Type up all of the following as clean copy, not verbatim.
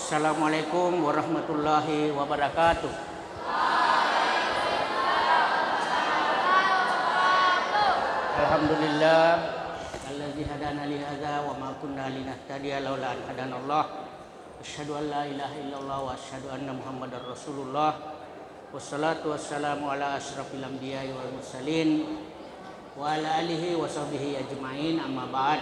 Assalamualaikum warahmatullahi wabarakatuh. Alhamdulillah allazi hadana li hadza wa ma kunna linahtadiya laula an hadanallah. Asyhadu an la ilaha illallah wa asyhadu anna Muhammadar Rasulullah. Wassalatu wassalamu ala asyrafil anbiya'i wal mursalin wa ala alihi wa sahbihi ajmain, amma ba'd.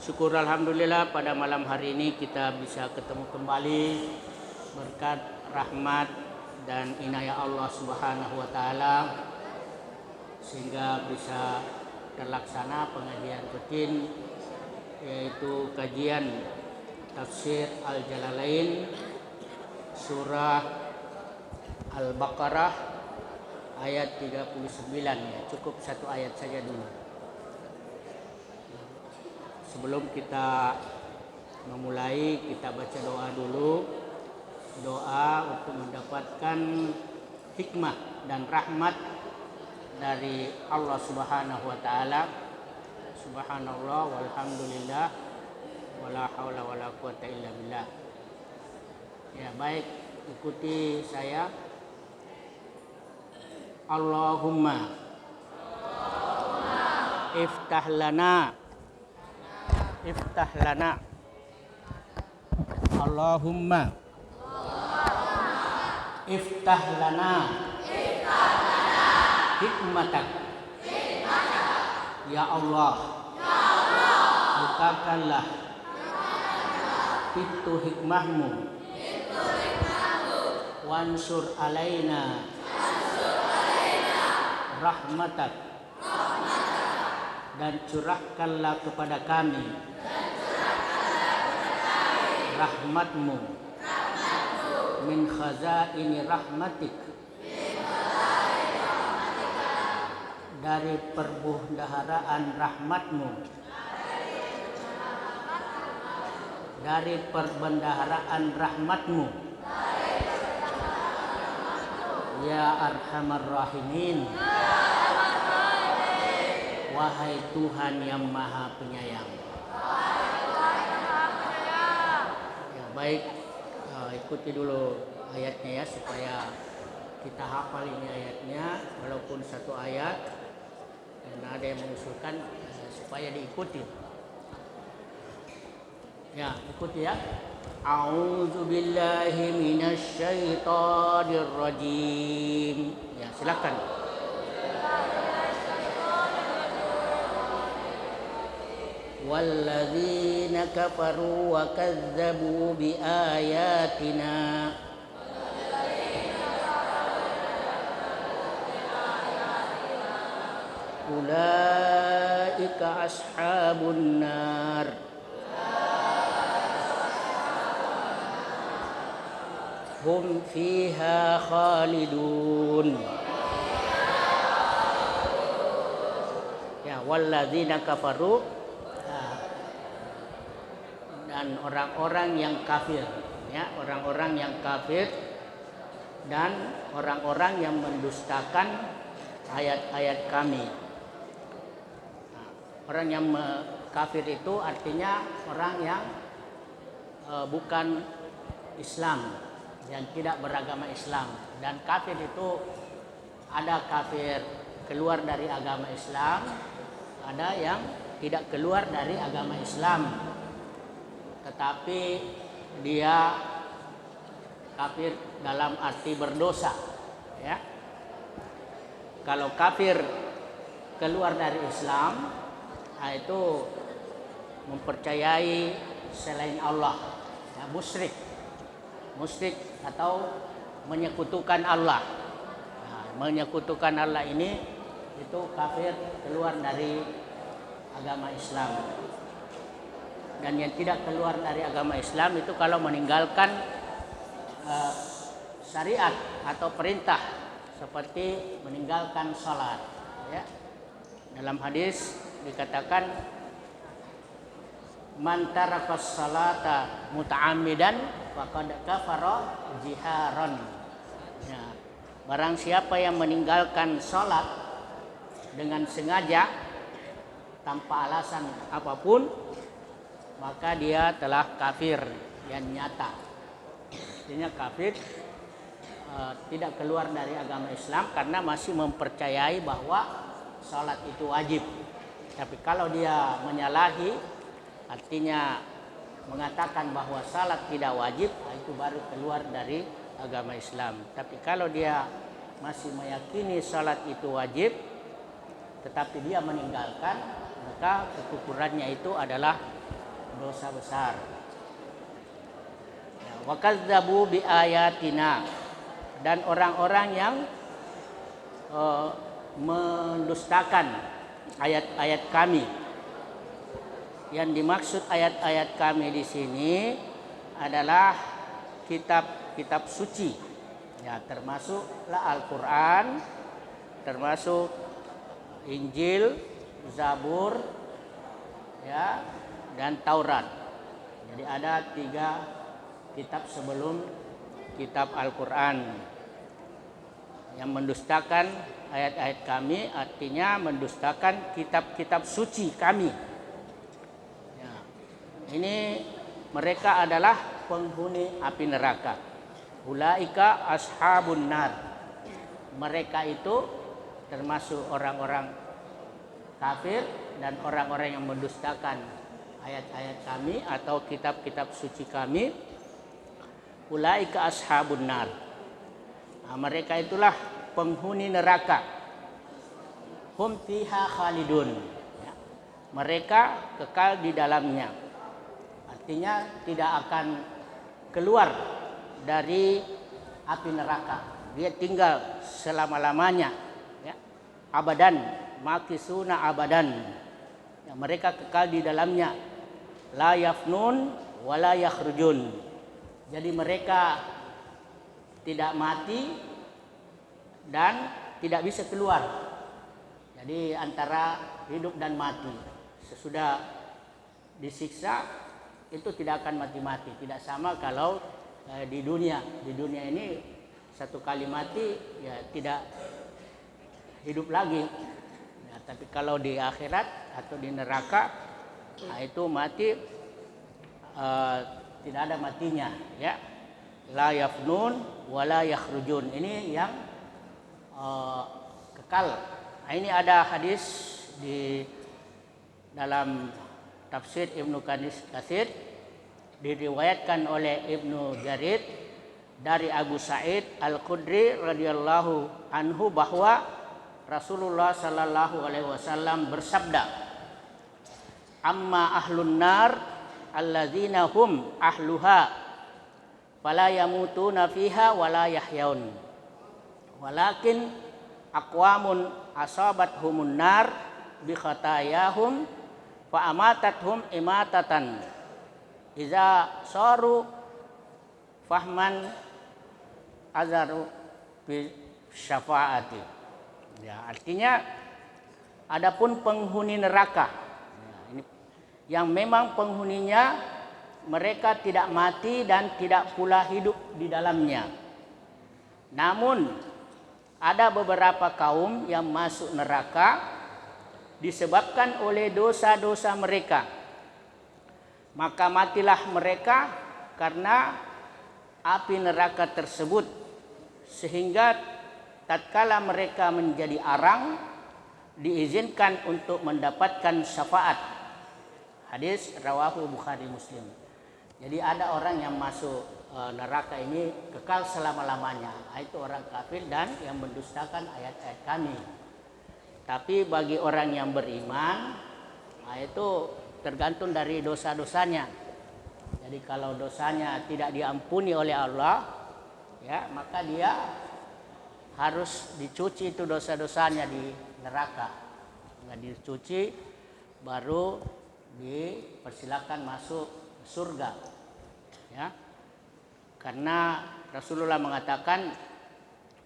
Syukur alhamdulillah pada malam hari ini kita bisa ketemu kembali berkat rahmat dan inayah Allah Subhanahu wa taala sehingga bisa terlaksana pengajian rutin, yaitu kajian tafsir Al-Jalalain surah Al-Baqarah ayat 39 ya. Cukup satu ayat saja dulu. Sebelum kita memulai, kita baca doa dulu. Doa untuk mendapatkan hikmah dan rahmat dari Allah Subhanahu wa taala. Subhanallah walhamdulillah wala haula wala quwata illa billah. Ya, baik, ikuti saya. Allahumma iftah lana Allahumma iftah lana hikmatak. Ya Allah, bukakanlah pintu hikmahmu. Wansur alaina rahmatak, dan curahkanlah kepada kami rahmatmu. Min khazaini rahmatik, dari perbendaharaan rahmatmu. Dari perbendaharaan rahmatmu. Ya Arhamar Rahimin, wahai Tuhan yang Maha Penyayang. Ya, baik, ikuti dulu ayatnya ya, supaya kita hafal ini ayatnya, walaupun satu ayat, dan ada yang mengusulkan supaya diikuti. Ya, ikuti ya. A'udzu billahi minasy syaithanir rajim. Ya, silakan. Walladzina kafaru wa kazzabu bi ayatina ulaika ashabun nar hum fiha khalidun. Ya, walladzina kafaru, dan orang-orang yang kafir, ya, orang-orang yang kafir dan orang-orang yang mendustakan ayat-ayat kami. Nah, orang yang kafir itu artinya orang yang bukan Islam, yang tidak beragama Islam. Dan kafir itu ada kafir keluar dari agama Islam, ada yang tidak keluar dari agama Islam, tetapi dia kafir dalam arti berdosa, ya. Kalau kafir keluar dari Islam, itu mempercayai selain Allah, ya, musyrik atau menyekutukan Allah. Nah, menyekutukan Allah ini itu kafir keluar dari agama Islam. Dan yang tidak keluar dari agama Islam itu kalau meninggalkan syariat atau perintah, seperti meninggalkan sholat, ya. Dalam hadis dikatakan man tarakas salata muta'ammidan faqad kafara jiharan. Ya, barang siapa yang meninggalkan sholat dengan sengaja tanpa alasan apapun, maka dia telah kafir. yang nyata. Artinya kafir tidak keluar dari agama Islam karena masih mempercayai bahwa salat itu wajib. Tapi kalau dia menyalahi, artinya mengatakan bahwa salat tidak wajib, itu baru keluar dari agama Islam. Tapi kalau dia masih meyakini salat itu wajib, tetapi dia meninggalkan, maka kekufurannya itu adalah dosa besar. Wa kadzdzabu bi ayatina, dan orang-orang yang mendustakan ayat-ayat kami. Yang dimaksud ayat-ayat kami di sini adalah kitab-kitab suci. Ya, termasuklah Al-Qur'an, termasuk Injil, Zabur, ya, dan Taurat. Jadi ada 3 kitab sebelum kitab Al-Qur'an yang mendustakan ayat-ayat kami, artinya mendustakan kitab-kitab suci kami. Ya, ini mereka adalah penghuni api neraka. Ulaika ashabun nar. Mereka itu termasuk orang-orang kafir dan orang-orang yang mendustakan ayat-ayat kami atau kitab-kitab suci kami. Ulaika ashabun nar. Nah, mereka itulah penghuni neraka. Hum fiha khalidun. Ya, mereka kekal di dalamnya. Artinya tidak akan keluar dari api neraka. Dia tinggal selama-lamanya, ya. Abadan, makisuna abadan. Ya, mereka kekal di dalamnya. La yafnun wa la yakhrujun. Jadi mereka tidak mati dan tidak bisa keluar. Jadi antara hidup dan mati. Sesudah disiksa itu tidak akan mati-mati. Tidak sama kalau di dunia. Di dunia ini satu kali mati ya tidak hidup lagi. Ya, tapi kalau di akhirat atau di neraka, nah itu mati tidak ada matinya, ya. La yafnun wa la yakhrujun. Ini yang kekal. Nah, ini ada hadis di dalam tafsir Ibnu Katsir, diriwayatkan oleh Ibnu Jarir dari Abu Sa'id Al-Khudri radhiyallahu anhu bahwa Rasulullah sallallahu alaihi wasallam bersabda, amma ahlun nar alladzina hum ahluha fala yamutuna fiha wala yahyaun walakin aqwamun asabathumun nar bi khatayahum fa amatathum imatatan iza saru fahman azaru bi syafaati. Ya, artinya adapun penghuni neraka, ya, ini yang memang penghuninya mereka tidak mati dan tidak pula hidup di dalamnya. Namun ada beberapa kaum yang masuk neraka disebabkan oleh dosa-dosa mereka. Maka matilah mereka karena api neraka tersebut, sehingga tatkala mereka menjadi arang diizinkan untuk mendapatkan syafaat. Hadis rawahu Bukhari Muslim. Jadi ada orang yang masuk neraka ini kekal selama-lamanya, itu orang kafir dan yang mendustakan ayat-ayat kami. Tapi bagi orang yang beriman, itu tergantung dari dosa-dosanya. Jadi kalau dosanya tidak diampuni oleh Allah, ya, maka dia harus dicuci itu dosa-dosanya di neraka. Nggak dicuci baru dipersilakan masuk surga, ya. Karena Rasulullah mengatakan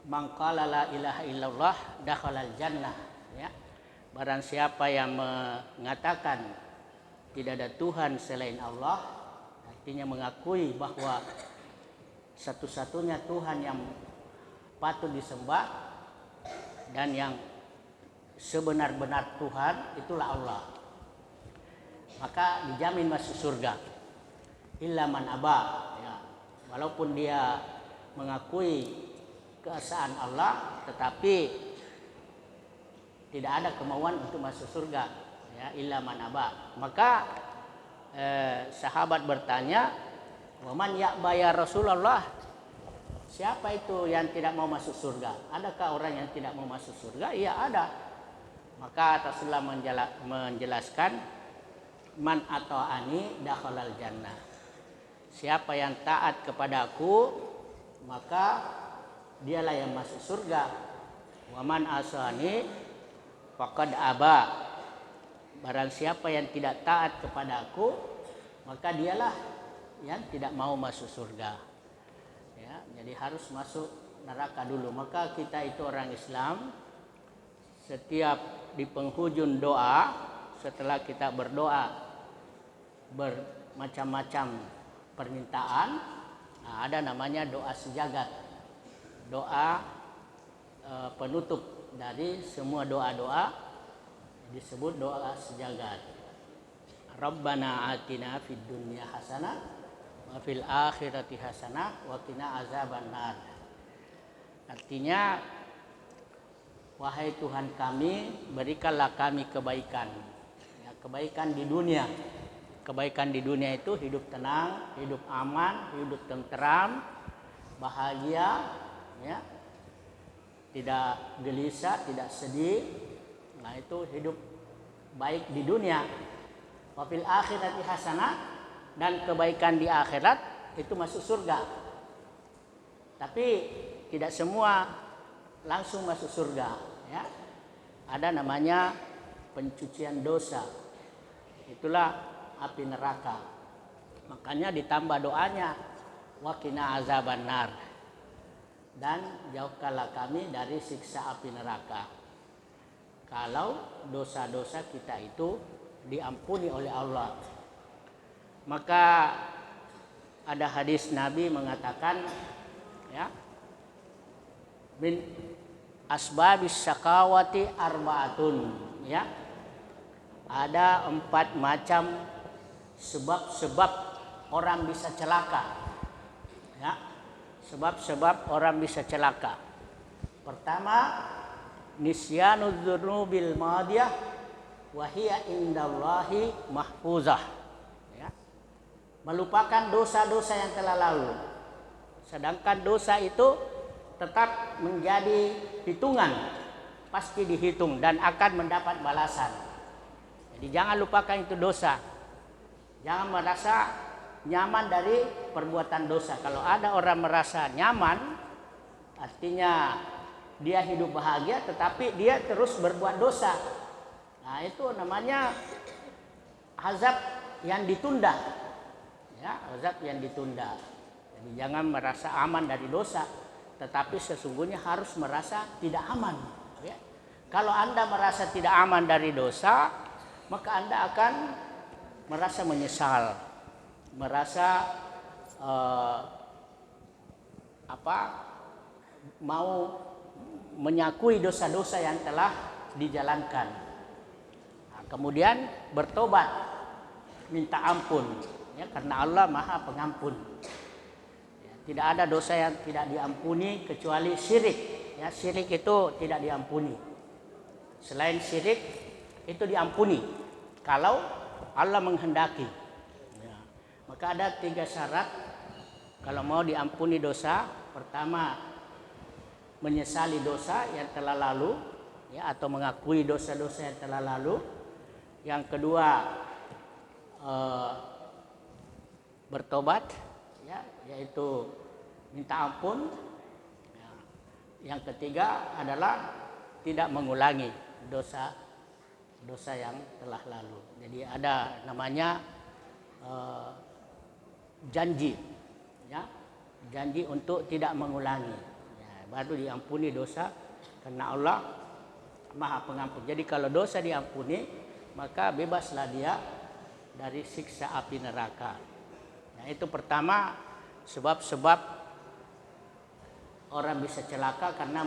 man qala la ilaha illallah dakhalal jannah, ya. Barang siapa yang mengatakan tidak ada Tuhan selain Allah, artinya mengakui bahwa satu-satunya Tuhan yang patut disembah dan yang sebenar-benar Tuhan itulah Allah, maka dijamin masuk surga. illa man aba, ya. Walaupun dia mengakui keesaan Allah, tetapi tidak ada kemauan untuk masuk surga, ya, illa man aba. Maka sahabat bertanya, wa man ya'ba ya Rasulullah, siapa itu yang tidak mau masuk surga? Adakah orang yang tidak mau masuk surga? Iya, ada. Maka Rasulullah menjelaskan, man ata'ani dakhalal jannah. Siapa yang taat kepadaku, maka dialah yang masuk surga. Wa man asani faqad aba. Barang siapa yang tidak taat kepadaku, maka dialah yang tidak mau masuk surga. Ya, jadi harus masuk neraka dulu. Maka kita itu orang Islam, setiap di penghujung doa, setelah kita berdoa bermacam-macam permintaan, nah, ada namanya doa sejagat, doa penutup dari semua doa-doa disebut doa sejagat. Rabbana atina fid dunya hasanah wa fil akhirati hasanah wa qina azabannar. Artinya, wahai Tuhan kami, berikanlah kami kebaikan. Ya, kebaikan di dunia. Kebaikan di dunia itu hidup tenang, hidup aman, hidup tenteram, bahagia, ya. Tidak gelisah, tidak sedih. Nah, itu hidup baik di dunia. Wa fil akhirati hasanah, dan kebaikan di akhirat itu masuk surga. Tapi tidak semua langsung masuk surga, ya. Ada namanya pencucian dosa. Itulah api neraka. Makanya ditambah doanya, wa qina azabannar, dan jauhkanlah kami dari siksa api neraka. Kalau dosa-dosa kita itu diampuni oleh Allah. Maka ada hadis Nabi mengatakan, ya, min asbabis syakawati arba'atun, ya. Ada 4 macam sebab-sebab orang bisa celaka, ya. Sebab-sebab orang bisa celaka. Pertama, nisyanu dzunubil madiyah wa hiya indallahi mahfuzah, ya. Melupakan dosa-dosa yang telah lalu. Sedangkan dosa itu tetap menjadi hitungan, pasti dihitung dan akan mendapat balasan. Jadi jangan lupakan itu dosa. Jangan merasa nyaman dari perbuatan dosa. Kalau ada orang merasa nyaman, artinya dia hidup bahagia, tetapi dia terus berbuat dosa. Nah, itu namanya azab yang ditunda. Ya, azab yang ditunda. Jadi jangan merasa aman dari dosa, tetapi sesungguhnya harus merasa tidak aman. Ya. Kalau Anda merasa tidak aman dari dosa, maka Anda akan merasa menyesal, merasa mau menyakui dosa-dosa yang telah dijalankan. Nah, kemudian bertobat, minta ampun, ya, karena Allah Maha Pengampun. Ya, tidak ada dosa yang tidak diampuni kecuali syirik. Ya, syirik itu tidak diampuni. Selain syirik itu diampuni kalau Allah menghendaki. Ya, maka ada 3 syarat kalau mau diampuni dosa. Pertama, menyesali dosa yang telah lalu, ya, atau mengakui dosa-dosa yang telah lalu. Yang kedua, bertobat, ya, yaitu minta ampun. Ya. Yang ketiga adalah tidak mengulangi dosa yang telah lalu. Jadi ada namanya janji, ya, janji untuk tidak mengulangi. Baru diampuni dosa, karena Allah Maha Pengampun. Jadi kalau dosa diampuni, maka bebaslah dia dari siksa api neraka. Nah, itu pertama, sebab-sebab orang bisa celaka karena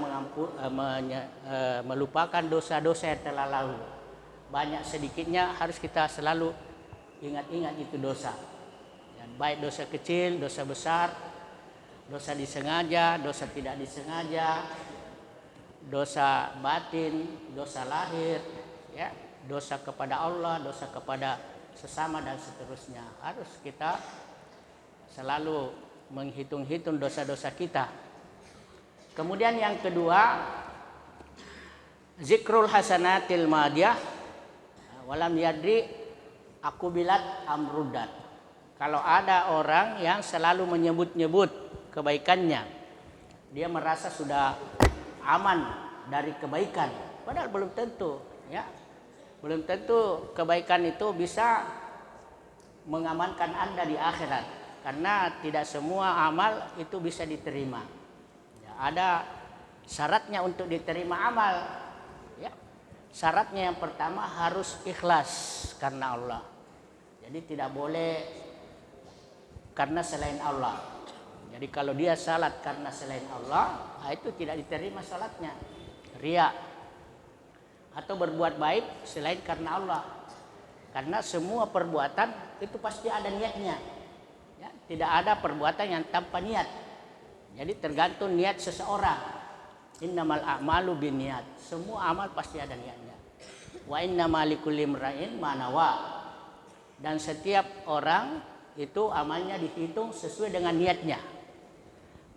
melupakan dosa-dosa yang telah lalu. Banyak sedikitnya harus kita selalu ingat-ingat itu dosa. baik dosa kecil, dosa besar, dosa disengaja, dosa tidak disengaja, dosa batin, dosa lahir, ya, dosa kepada Allah, dosa kepada sesama dan seterusnya. Harus kita selalu menghitung-hitung dosa-dosa kita. Kemudian yang kedua, zikrul hasanatil madiyah walam yadri aku bilat amrudat. Kalau ada orang yang selalu menyebut-nyebut kebaikannya, dia merasa sudah aman dari kebaikan, padahal belum tentu, ya. Belum tentu kebaikan itu bisa mengamankan Anda di akhirat, karena tidak semua amal itu bisa diterima. Ya, ada syaratnya untuk diterima amal. Ya, syaratnya yang pertama harus ikhlas karena Allah. Jadi tidak boleh karena selain Allah. Jadi kalau dia salat karena selain Allah, itu tidak diterima salatnya. Riya. Atau berbuat baik selain karena Allah. Karena semua perbuatan itu pasti ada niatnya. Ya, tidak ada perbuatan yang tanpa niat. Jadi tergantung niat seseorang. Innamal a'malu binniyat. Semua amal pasti ada niatnya. Wa innamal likulli imra'in ma nawa. Dan setiap orang itu amalnya dihitung sesuai dengan niatnya.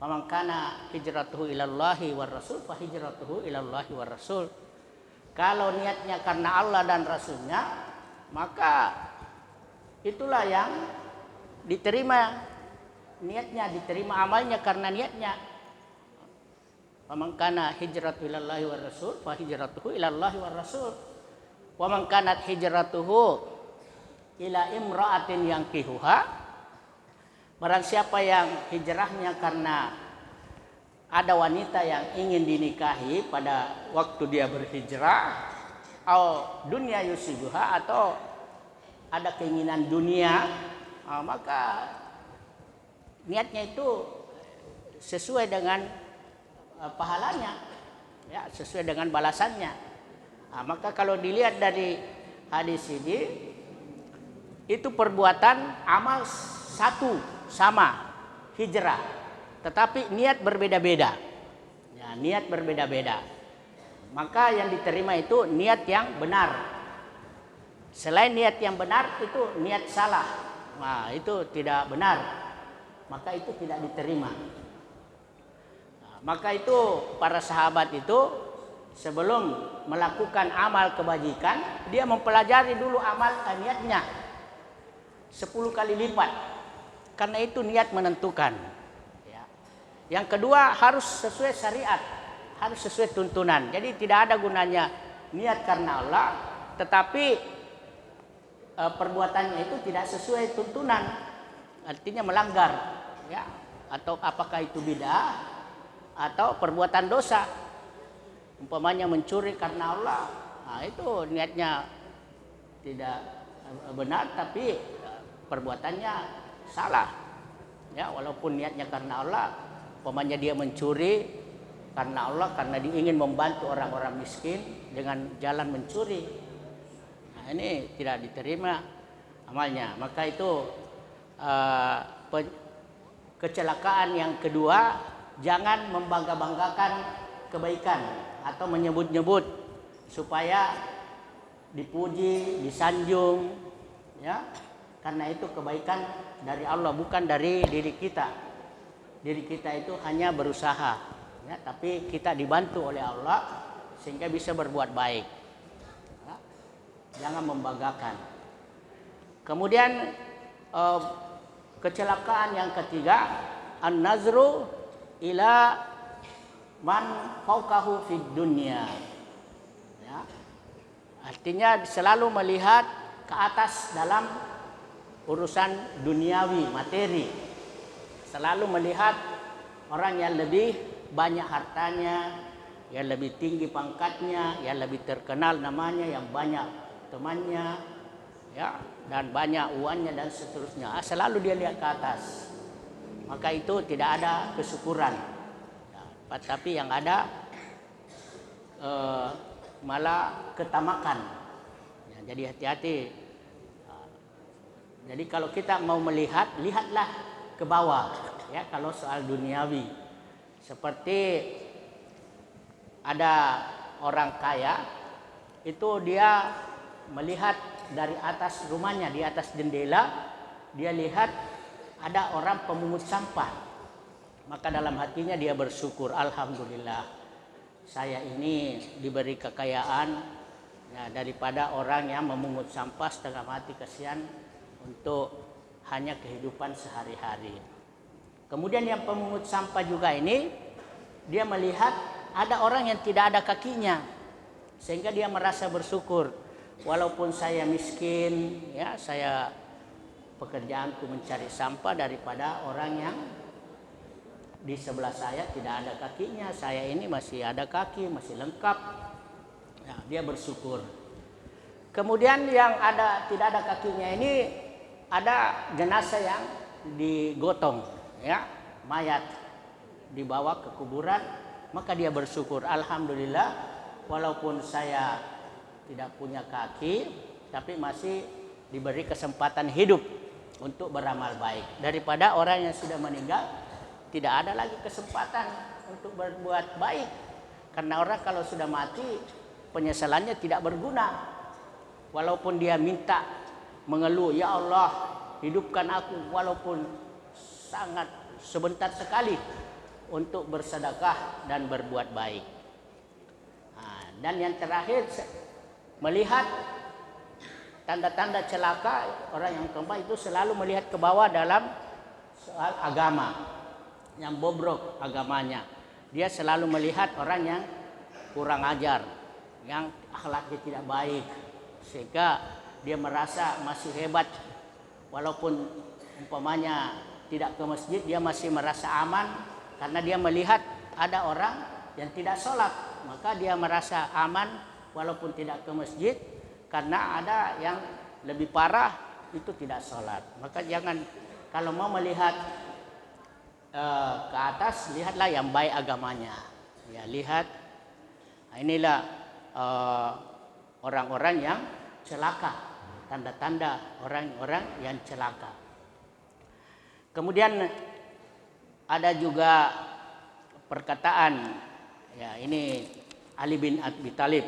Faman kana hijratuhu ilallahi war rasul fa hijratuhu ilallahi war rasul. Kalau niatnya karena Allah dan Rasulnya, maka itulah yang diterima niatnya, diterima amalnya karena niatnya. Faman kana hijratuhu ilallahi war rasul fa hijratuhu ilallahi war rasul. Wa man kanat hijratuhu ila imra'atin yankihuha, barang siapa yang hijrahnya karena ada wanita yang ingin dinikahi pada waktu dia berhijrah, atau dunia yusibuha, atau ada keinginan dunia, maka niatnya itu sesuai dengan pahalanya, ya, sesuai dengan balasannya. Maka kalau dilihat dari hadis ini, itu perbuatan amal satu sama, hijrah, tetapi niat berbeda-beda. Ya, niat berbeda-beda. Maka yang diterima itu niat yang benar. Selain niat yang benar itu niat salah. Nah, itu tidak benar. Maka itu tidak diterima. Nah, maka itu para sahabat itu sebelum melakukan amal kebajikan, dia mempelajari dulu amal niatnya 10 kali lipat. Karena itu niat menentukan. Yang kedua harus sesuai syariat, harus sesuai tuntunan. Jadi tidak ada gunanya niat karena Allah, tetapi perbuatannya itu tidak sesuai tuntunan, artinya melanggar, ya. Atau apakah itu bid'ah atau perbuatan dosa. Umpamanya mencuri karena Allah, nah itu niatnya tidak benar, tapi perbuatannya salah. Ya, walaupun niatnya karena Allah. Umpamanya dia mencuri karena Allah, karena dia ingin membantu orang-orang miskin dengan jalan mencuri. Nah, ini tidak diterima amalnya. Maka itu kecelakaan yang kedua, jangan membangga-banggakan kebaikan atau menyebut-nyebut supaya dipuji, disanjung, ya. Karena itu kebaikan dari Allah, bukan dari diri kita. Diri kita itu hanya berusaha, ya, tapi kita dibantu oleh Allah sehingga bisa berbuat baik. Ya, jangan membanggakan. Kemudian kecelakaan yang ketiga, an-nazru ila man fauqahu fid dunya. Ya, artinya selalu melihat ke atas dalam urusan duniawi, materi. Selalu melihat orang yang lebih banyak hartanya, yang lebih tinggi pangkatnya, yang lebih terkenal namanya, yang banyak temannya, ya, dan banyak uangnya dan seterusnya. Selalu dia lihat ke atas. Maka itu tidak ada kesyukuran. Ya, tapi yang ada malah ketamakan. Ya, jadi hati-hati. Jadi kalau kita mau melihat, lihatlah ke bawah. Ya, kalau soal duniawi, seperti ada orang kaya, itu dia melihat dari atas rumahnya, di atas jendela, dia lihat ada orang pemungut sampah. Maka dalam hatinya dia bersyukur, alhamdulillah, saya ini diberi kekayaan ya, daripada orang yang memungut sampah setengah mati, kasihan untuk hanya kehidupan sehari-hari. Kemudian yang pemungut sampah juga ini, dia melihat ada orang yang tidak ada kakinya, sehingga dia merasa bersyukur, walaupun saya miskin, ya saya pekerjaanku mencari sampah, daripada orang yang di sebelah saya tidak ada kakinya, saya ini masih ada kaki, masih lengkap. Nah, dia bersyukur. Kemudian yang tidak ada kakinya ini, ada jenazah yang digotong, ya, mayat dibawa ke kuburan, maka dia bersyukur, alhamdulillah, walaupun saya tidak punya kaki, tapi masih diberi kesempatan hidup untuk beramal baik. Daripada orang yang sudah meninggal, tidak ada lagi kesempatan untuk berbuat baik. Karena orang kalau sudah mati, penyesalannya tidak berguna. Walaupun dia minta, mengeluh, ya Allah, hidupkan aku walaupun sangat sebentar sekali untuk bersedekah dan berbuat baik. Nah, dan yang terakhir, melihat tanda-tanda celaka. Orang yang keempat itu selalu melihat ke bawah dalam soal agama, yang bobrok agamanya. Dia selalu melihat orang yang kurang ajar, yang akhlaknya tidak baik, sehingga dia merasa masih hebat. Walaupun umpamanya tidak ke masjid, dia masih merasa aman, karena dia melihat ada orang yang tidak sholat, maka dia merasa aman walaupun tidak ke masjid, karena ada yang lebih parah itu tidak sholat. Maka jangan, kalau mau melihat ke atas, lihatlah yang baik agamanya. Ya, lihat, inilah orang-orang yang celaka, tanda-tanda orang-orang yang celaka. Kemudian ada juga perkataan, ya ini Ali bin Abi Thalib,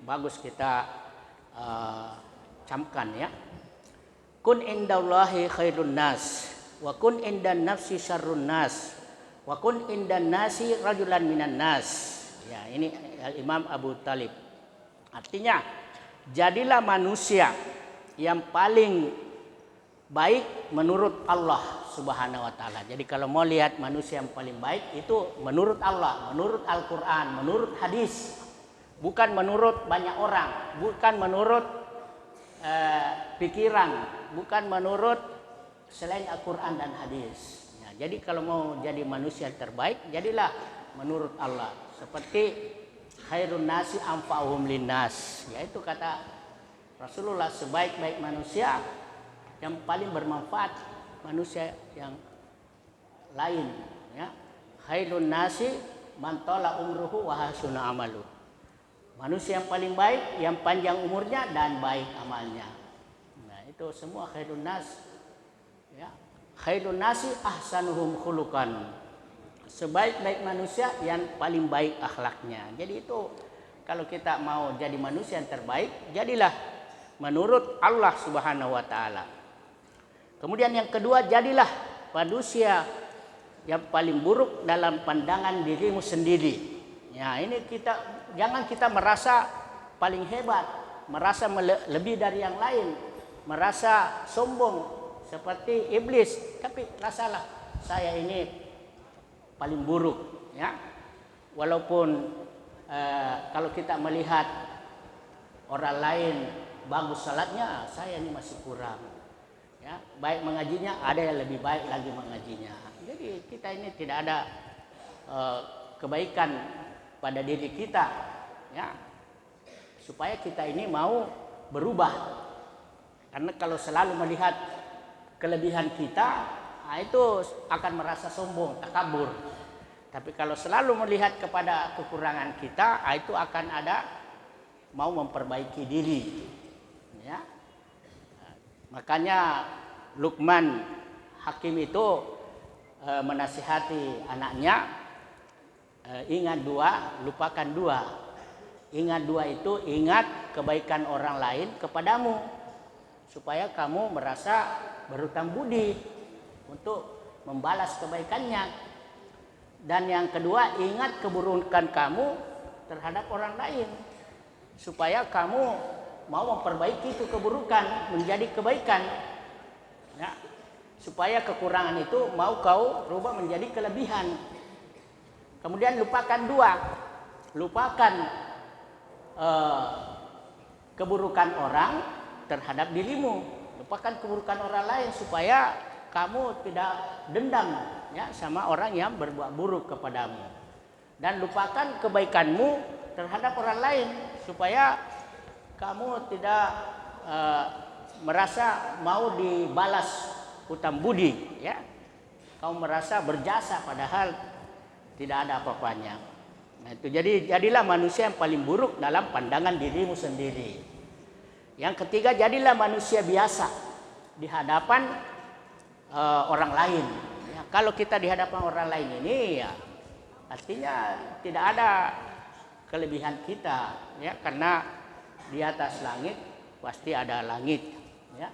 bagus kita camkan ya. Kun indallahi khairun nas, wa kun indan nafsi syarrun nas, wa kun indan nasi rajulan minan nas. Ya, ini Imam Abu Thalib. Artinya, jadilah manusia yang paling baik menurut Allah Subhanahu wa taala. Jadi kalau mau lihat manusia yang paling baik, itu menurut Allah, menurut Al-Qur'an, menurut hadis. Bukan menurut banyak orang, bukan menurut pikiran, bukan menurut selain Al-Quran dan hadis. Ya, jadi kalau mau jadi manusia terbaik, jadilah menurut Allah. Seperti khairun nasi anfa'uhum linnas. Yaitu kata Rasulullah, sebaik-baik manusia yang paling bermanfaat manusia yang lain. Ya. Khairun nasi man tala umruhu wa hasuna amalu. Manusia yang paling baik, yang panjang umurnya dan baik amalnya. Nah, itu semua khairun nas. Ya. Khairun nasi ahsanuhum khuluqan. Sebaik-baik manusia yang paling baik akhlaknya. Jadi itu, kalau kita mau jadi manusia yang terbaik, jadilah menurut Allah Subhanahu wa taala. Kemudian yang kedua, jadilah manusia yang paling buruk dalam pandangan dirimu sendiri. Ya, ini jangan kita merasa paling hebat, merasa lebih dari yang lain, merasa sombong seperti iblis, tapi rasalah saya ini paling buruk, ya. Walaupun kalau kita melihat orang lain bagus salatnya, saya ini masih kurang. Ya, baik mengajinya, ada yang lebih baik lagi mengajinya. Jadi kita ini tidak ada kebaikan pada diri kita, ya, supaya kita ini mau berubah. Karena kalau selalu melihat kelebihan kita, itu akan merasa sombong, takabur. Tapi kalau selalu melihat kepada kekurangan kita, itu akan ada mau memperbaiki diri. Ya. Makanya Luqman Hakim itu menasihati anaknya, ingat dua, lupakan dua. Ingat dua itu ingat kebaikan orang lain kepadamu, supaya kamu merasa berhutang budi untuk membalas kebaikannya. Dan yang kedua, ingat keburukan kamu terhadap orang lain, supaya kamu mau memperbaiki itu keburukan menjadi kebaikan, ya, supaya kekurangan itu mau kau rubah menjadi kelebihan. Kemudian lupakan dua, lupakan keburukan orang terhadap dirimu, lupakan keburukan orang lain supaya kamu tidak dendam, ya, sama orang yang berbuat buruk kepadamu. Dan lupakan kebaikanmu terhadap orang lain supaya kamu tidak merasa mau dibalas hutang budi, ya. Kamu merasa berjasa padahal tidak ada apa-apanya. Nah, itu jadilah manusia yang paling buruk dalam pandangan dirimu sendiri. Yang ketiga, jadilah manusia biasa di hadapan orang lain. Ya, kalau kita di hadapan orang lain ini, ya, artinya tidak ada kelebihan kita, ya, karena di atas langit pasti ada langit, ya.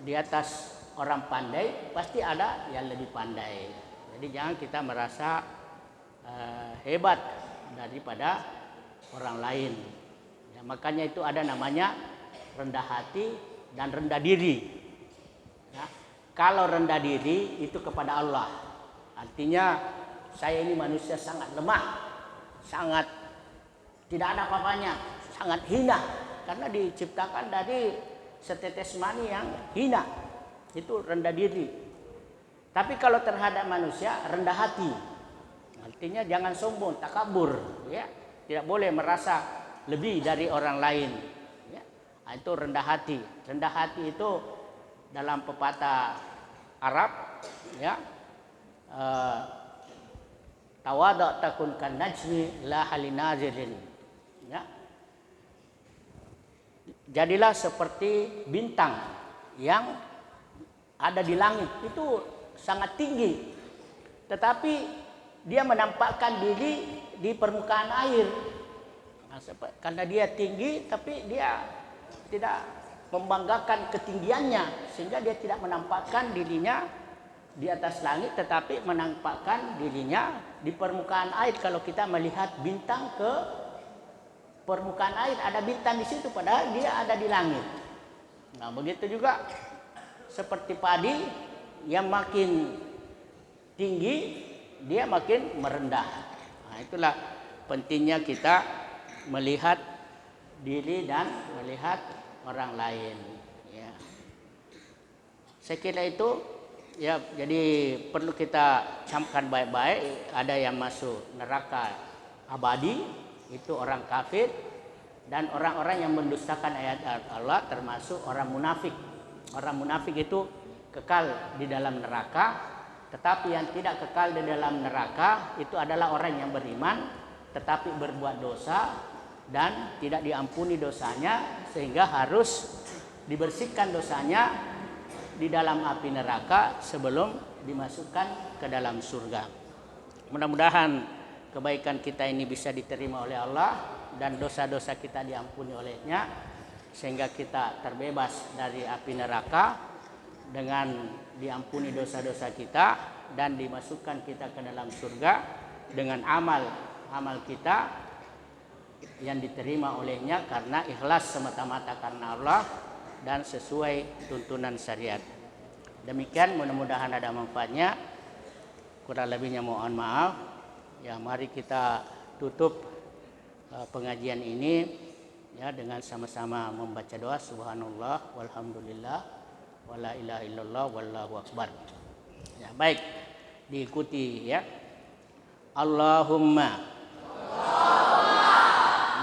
Di atas orang pandai pasti ada yang lebih pandai. Jadi jangan kita merasa hebat daripada orang lain. Ya, makanya itu ada namanya rendah hati dan rendah diri. Ya, kalau rendah diri itu kepada Allah, artinya saya ini manusia sangat lemah, sangat tidak ada apa-apanya, sangat hina, karena diciptakan dari setetes mani yang hina. Itu rendah diri. Tapi kalau terhadap manusia rendah hati, artinya jangan sombong, takabur, ya. Tidak boleh merasa lebih dari orang lain, ya. Nah, itu rendah hati. Rendah hati itu dalam pepatah Arab, ya, tawadu' takun kan najmi la halinazirin, ya. Jadilah seperti bintang yang ada di langit, itu sangat tinggi, tetapi dia menampakkan diri di permukaan air. Nah, karena dia tinggi, tapi dia tidak membanggakan ketinggiannya, sehingga dia tidak menampakkan dirinya di atas langit, tetapi menampakkan dirinya di permukaan air. Kalau kita melihat bintang ke permukaan air, ada bintang di situ, padahal dia ada di langit. Nah, begitu juga seperti padi yang makin tinggi, dia makin merendah. Nah, itulah pentingnya kita melihat diri dan melihat orang lain, ya. Saya kira itu, ya, jadi perlu kita camkan baik-baik. Ada yang masuk neraka abadi, itu orang kafir, dan orang-orang yang mendustakan ayat-ayat Allah, termasuk orang munafik. Orang munafik itu kekal di dalam neraka, tetapi yang tidak kekal di dalam neraka itu adalah orang yang beriman tetapi berbuat dosa dan tidak diampuni dosanya, sehingga harus dibersihkan dosanya di dalam api neraka sebelum dimasukkan ke dalam surga. Mudah-mudahan kebaikan kita ini bisa diterima oleh Allah dan dosa-dosa kita diampuni olehnya, sehingga kita terbebas dari api neraka dengan diampuni dosa-dosa kita dan dimasukkan kita ke dalam surga dengan amal kita yang diterima olehnya karena ikhlas semata-mata karena Allah dan sesuai tuntunan syariat. Demikian, mudah-mudahan ada manfaatnya. Kurang lebihnya mohon maaf. Ya, mari kita tutup pengajian ini, ya, dengan sama-sama membaca doa subhanallah walhamdulillah wala ilaha illallah wallahu akbar. Ya, baik, diikuti, ya. Allahumma,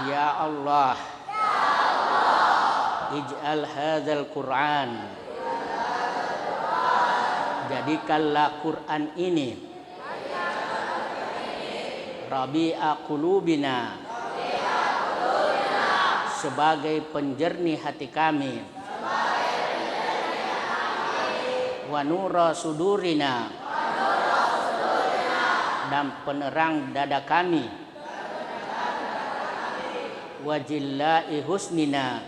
ya Allah, ij'al hadzal Qur'an, jadikanlah Quran ini rabi'a qulubina, sebagai penjernih hati kami, wa nura sudurina, dan penerang dada kami, wa jillai husnina,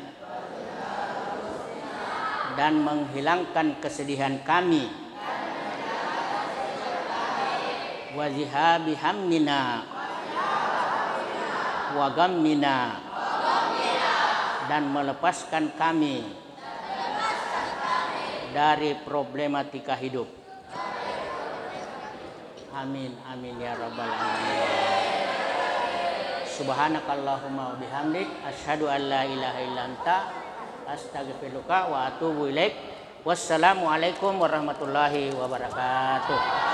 dan menghilangkan kesedihan kami, wa zihabi hammina wa gammina, dan melepaskan kami dari problematika hidup. Amin amin ya rabbal alamin. Subhanakallahumma wa bihamdik asyhadu an la ilaha illa anta astaghfiruka wa atubu ilaik. Wassalamualaikum warahmatullahi wabarakatuh.